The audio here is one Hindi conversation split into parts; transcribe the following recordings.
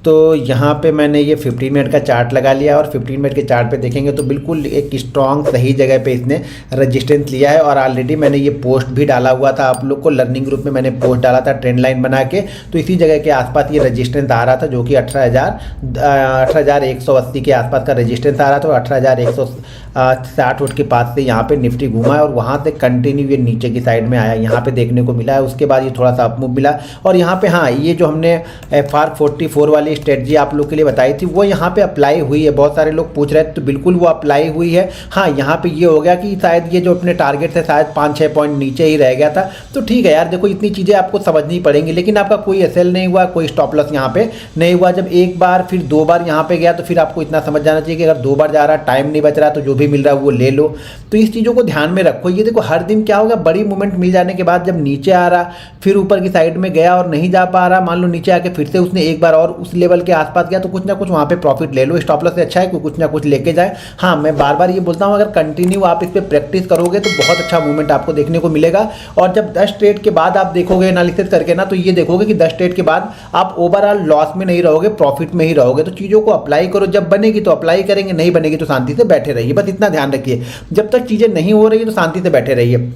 तो यहाँ पे मैंने ये 15 मिनट का चार्ट लगा लिया और 15 मिनट के चार्ट पे देखेंगे तो बिल्कुल एक स्ट्रॉन्ग सही जगह पे इसने रेजिस्टेंस लिया है। और ऑलरेडी मैंने ये पोस्ट भी डाला हुआ था, आप लोग को लर्निंग ग्रुप में मैंने पोस्ट डाला था ट्रेंड लाइन बना के। तो इसी जगह के आसपास ये रेजिस्टेंस आ रहा था जो कि 18,180 के आसपास का रेजिस्टेंस आ रहा था। 18,160 के पास से यहाँ पे निफ्टी घूमा है और वहाँ से कंटिन्यू ये नीचे की साइड में आया, यहाँ पे देखने को मिला है। उसके बाद ये थोड़ा सा अप मूव मिला और यहाँ पे हाँ, ये जो हमने FR44 वाली स्ट्रेटजी आप लोग के लिए बताई थी वो यहाँ पे अप्लाई हुई है। बहुत सारे लोग पूछ रहे थे तो बिल्कुल वो अप्लाई हुई है। हाँ, यहाँ पे ये हो गया कि शायद ये जो अपने टारगेट से शायद 5-6 पॉइंट नीचे ही रह गया था। तो ठीक है यार, देखो इतनी चीज़ें आपको समझनी पड़ेंगी, लेकिन आपका कोई एसएल नहीं हुआ, कोई स्टॉप लॉस यहाँ पे नहीं हुआ। जब एक बार फिर 2 बार यहाँ पे गया तो फिर आपको इतना समझ जाना चाहिए कि अगर 2 बार जा रहा, टाइम नहीं बच रहा, तो जो भी मिल रहा है वो ले लो। तो इस चीज़ों को ध्यान में रखो। ये देखो हर दिन क्या होगा, बड़ी मूवमेंट मिल जाने के बाद जब नीचे आ रहा फिर ऊपर की साइड में गया और नहीं जा पा रहा, मान लो नीचे आके फिर से उसने एक बार और उस लेवल के आसपास गया, तो कुछ ना कुछ वहाँ पे प्रॉफिट ले लो। स्टॉप लॉस से अच्छा है कि कुछ ना कुछ लेके जाए। हाँ, मैं बार बार ये बोलता हूँ अगर कंटिन्यू आप इस पर प्रैक्टिस करोगे तो बहुत अच्छा मूवमेंट आपको देखने को मिलेगा। और जब 10 ट्रेड के बाद आप देखोगे एनालिसिस करके ना, तो ये देखोगे कि 10 ट्रेड के बाद आप ओवरऑल लॉस में नहीं रहोगे, प्रॉफिट में ही रहोगे। तो चीज़ों को अप्लाई करो, जब बनेगी तो अप्लाई करेंगे, नहीं बनेगी तो शांति से बैठे रहिए। बस इतना ध्यान रखिए, जब तक चीज़ें नहीं हो रही है तो शांति से बैठे रहिए।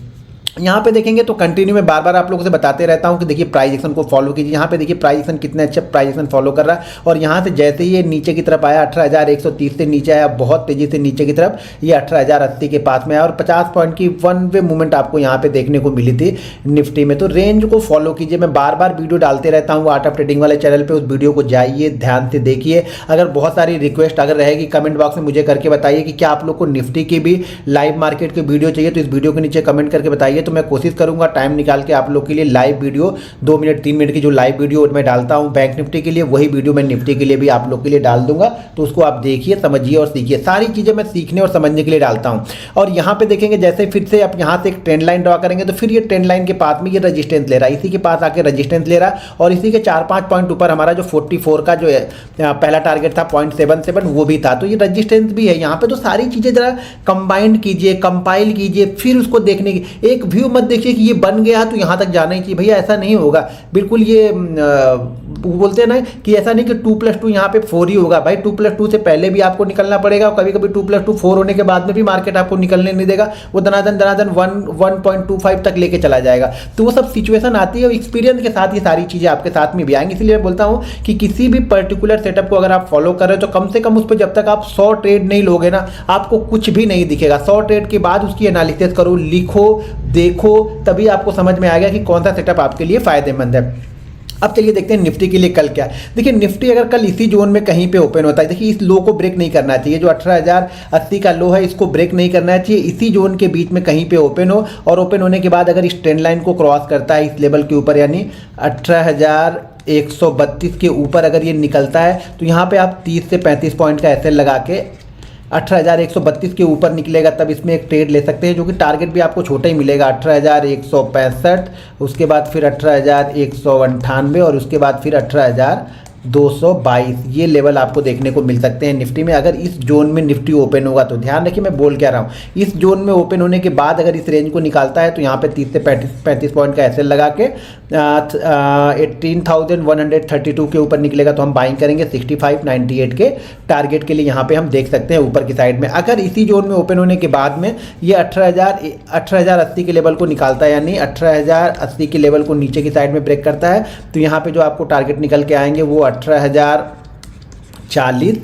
यहाँ पे देखेंगे तो कंटिन्यू में बार बार आप लोगों से बताते रहता हूँ कि देखिए प्राइस एक्शन को फॉलो कीजिए। यहाँ पे देखिए प्राइस एक्शन कितने अच्छे प्राइस एक्शन फॉलो कर रहा है। और यहाँ से जैसे ही ये नीचे की तरफ आया 18,130 से नीचे आया, बहुत तेजी से नीचे की तरफ ये 18,080 के पास में आया और 50 पॉइंट की वन वे मूवमेंट आपको यहाँ पे देखने को मिली थी निफ्टी में। तो रेंज को फॉलो कीजिए। मैं बार बार वीडियो डालते रहता हूँ आर्ट ऑफ ट्रेडिंग वाले चैनल पर, उस वीडियो को जाइए, ध्यान से देखिए। अगर बहुत सारी रिक्वेस्ट अगर रहेगी कमेंट बॉक्स में मुझे करके बताइए कि क्या आप लोग को निफ्टी की भी लाइव मार्केट की वीडियो चाहिए, तो इस वीडियो के नीचे कमेंट करके बताइए। तो मैं कोशिश करूँगा टाइम निकाल के आप लोग के लिए लाइव वीडियो 2 मिनट 3 मिनट की जो लाइव वीडियो मैं डालता हूं बैंक निफ्टी के लिए, वही वीडियो मैं निफ्टी के लिए भी आप लोग के लिए डाल दूंगा। तो उसको आप देखिए, समझिए और सीखिए। सारी चीजें मैं सीखने और समझने के लिए डालता हूं। और यहां पे देखेंगे जैसे फिर से आप यहां से एक ट्रेंड लाइन ड्रॉ करेंगे तो फिर ये ट्रेंड लाइन के पास में ये रेजिस्टेंस ले रहा है, इसी के पास आके रेजिस्टेंस ले रहा और इसी के 4-5 पॉइंट ऊपर हमारा जो 44 का जो पहला टारगेट था 0.77 वो भी था। तो ये रेजिस्टेंस भी है यहाँ पे। तो सारी चीजें जरा कंबाइंड कीजिए, कंपाइल कीजिए, फिर उसको देखने की एक व्यू मत देखिए कि ये बन गया तो यहाँ तक जाना ही चाहिए। भैया ऐसा नहीं होगा बिल्कुल। ये बोलते हैं ना कि ऐसा नहीं कि 2+2 यहाँ पे 4 ही होगा। भाई 2+2 से पहले भी आपको निकलना पड़ेगा और कभी कभी 2+2 4 होने के बाद में भी मार्केट आपको निकलने नहीं देगा। वो दनादन 1.25 तक लेके चला जाएगा। तो वो सब सिचुएशन आती है और एक्सपीरियंस के साथ ये सारी चीज़ें आपके साथ में भी आएंगी। इसलिए मैं बोलता हूँ कि किसी भी पर्टिकुलर सेटअप को अगर आप फॉलो कर रहे हो तो कम से कम उस पर जब तक आप 100 ट्रेड नहीं लोगे ना, आपको कुछ भी नहीं दिखेगा। 100 ट्रेड के बाद उसकी एनालिसिस करो, लिखो, देखो, तभी आपको समझ में आएगा कि कौन सा सेटअप आपके लिए फायदेमंद है। अब चलिए देखते हैं निफ्टी के लिए कल क्या। देखिए निफ्टी अगर कल इसी जोन में कहीं पे ओपन होता है, देखिए इस लो को ब्रेक नहीं करना चाहिए, जो 18,080 का लो है इसको ब्रेक नहीं करना चाहिए। इसी जोन के बीच में कहीं पे ओपन हो और ओपन होने के बाद अगर इस ट्रेंड लाइन को क्रॉस करता है इस लेवल के ऊपर, यानी 18,132 के ऊपर अगर ये निकलता है तो यहाँ पे आप 30 से 35 पॉइंट का एसएल लगा के 18,132 के ऊपर निकलेगा तब इसमें एक ट्रेड ले सकते हैं, जो कि टारगेट भी आपको छोटा ही मिलेगा 18,165, उसके बाद फिर 18,198 और उसके बाद फिर 18,222। ये लेवल आपको देखने को मिल सकते हैं निफ्टी में अगर इस जोन में निफ्टी ओपन होगा। तो ध्यान रखिए मैं बोल क्या रहा हूँ, इस जोन में ओपन होने के बाद अगर इस रेंज को निकालता है तो यहाँ पे 30 से 35 पॉइंट का एसएल लगा के 18,132 के ऊपर निकलेगा तो हम बाइंग करेंगे 65.98 के टारगेट के लिए। यहाँ पे हम देख सकते हैं ऊपर की साइड में अगर इसी जोन में ओपन होने के बाद में ये 18,080 के लेवल को निकालता है, यानी 18,080 के लेवल को नीचे की साइड में ब्रेक करता है, तो यहाँ पे जो आपको टारगेट निकल के आएंगे वो 18,040,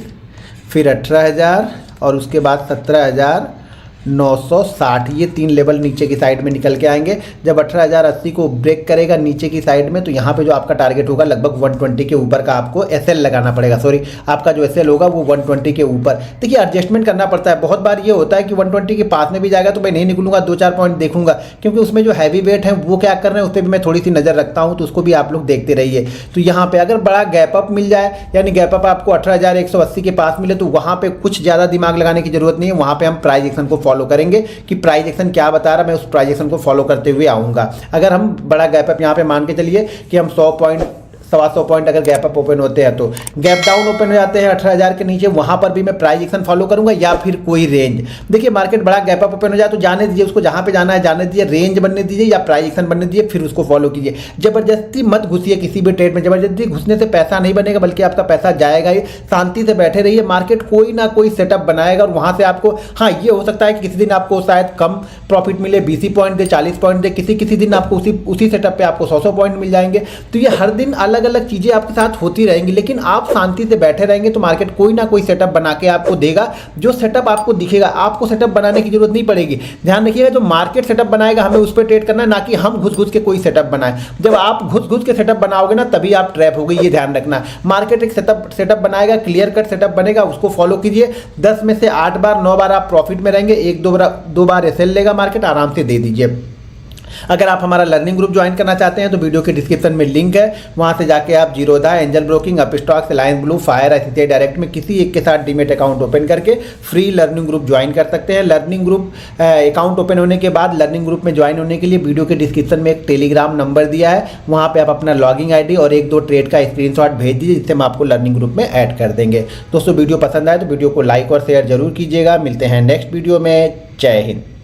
फिर 18,000 और उसके बाद 17,960। ये 3 लेवल नीचे की साइड में निकल के आएंगे। जब 18,080 को ब्रेक करेगा नीचे की साइड में तो यहाँ पे जो आपका टारगेट होगा लगभग 120 के ऊपर का आपको एसएल लगाना पड़ेगा। सॉरी, आपका जो एसएल होगा वो 120 के ऊपर। देखिए एडजस्टमेंट करना पड़ता है। बहुत बार ये होता है कि 120 के पास में भी जाएगा तो मैं नहीं निकलूंगा, 2-4 पॉइंट देखूंगा, क्योंकि उसमें जो हैवी वेट है वो क्या कर रहे हैं उस पर भी मैं थोड़ी सी नज़र रखता हूँ, तो उसको भी आप लोग देखते रहिए। तो यहाँ पे अगर बड़ा गैप अप मिल जाए, यानी गैप अप आपको 18,180 के पास मिले, तो वहाँ पे कुछ ज़्यादा दिमाग लगाने की जरूरत नहीं है। वहाँ पे हम प्राइस एक्शन को फॉलो करेंगे कि प्राइस एक्शन क्या बता रहा है, मैं उस प्राइस एक्शन को फॉलो करते हुए आऊँगा। अगर हम बड़ा गैप अप यहाँ पे मान के चलिए कि हम 100 पॉइंट 100 पॉइंट अगर गैप अप ओपन होते हैं तो गैप डाउन ओपन हो जाते हैं 18,000 के नीचे, वहां पर भी मैं प्राइस एक्शन फॉलो करूंगा या फिर कोई रेंज। देखिए मार्केट बड़ा गैप अप ओपन हो जाए तो जाने दीजिए उसको, जहां पे जाना है जाने दीजिए, रेंज बनने दीजिए या प्राइस एक्शन बनने दीजिए, फिर उसको फॉलो कीजिए। जबरदस्ती मत घुसिए किसी भी ट्रेड में, जबरदस्ती घुसने से पैसा नहीं बनेगा बल्कि आपका पैसा जाएगा ही। शांति से बैठे रहिए, मार्केट कोई ना कोई सेटअप बनाएगा और वहां से आपको, हाँ ये हो सकता है कि किसी दिन आपको शायद कम प्रॉफिट मिले, 20 पॉइंट दे, 40 पॉइंट दे, किसी दिन आपको उसी सेटअप पे आपको 100 पॉइंट मिल जाएंगे। तो ये हर दिन अलग अलग चीजें आपके साथ होती रहेंगी, लेकिन आप शांति से बैठे रहेंगे तो मार्केट कोई ना कोई सेटअप बना के आपको देगा, जो सेटअप आपको दिखेगा। आपको सेटअप बनाने की जरूरत नहीं पड़ेगी। ध्यान रखिएगा, जो मार्केट सेटअप बनाएगा हमें उस पर ट्रेड करना है, ना कि हम घुस के कोई सेटअप बनाए। जब आप घुस के सेटअप बनाओगे ना तभी आप ट्रैप हो गई, ये ध्यान रखना। मार्केट एक सेटअप बनाएगा, क्लियर कट सेटअप बनेगा, उसको फॉलो कीजिए। 10 में से 8 बार 9 बार आप प्रॉफिट में रहेंगे, 1-2 बार एसएल लेगा मार्केट, आराम से दे दीजिए। अगर आप हमारा लर्निंग ग्रुप ज्वाइन करना चाहते हैं तो वीडियो के डिस्क्रिप्शन में लिंक है, वहां से जाके आप Zerodha, angel broking, Upstox, alliance blue, fire, ICICI direct में किसी एक के साथ डीमेट अकाउंट ओपन करके फ्री लर्निंग ग्रुप ज्वाइन कर सकते हैं। लर्निंग ग्रुप अकाउंट ओपन होने के बाद लर्निंग ग्रुप में ज्वाइन होने के लिए वीडियो के डिस्क्रिप्शन में एक टेलीग्राम नंबर दिया है, वहाँ पर आप अपना लॉगिंग ID और 1-2 ट्रेड का स्क्रीनशॉट भेज दीजिए, जिससे हम आपको लर्निंग ग्रुप में ऐड कर देंगे। दोस्तों वीडियो पसंद आए तो वीडियो को लाइक और शेयर जरूर कीजिएगा। मिलते हैं नेक्स्ट वीडियो में। जय हिंद।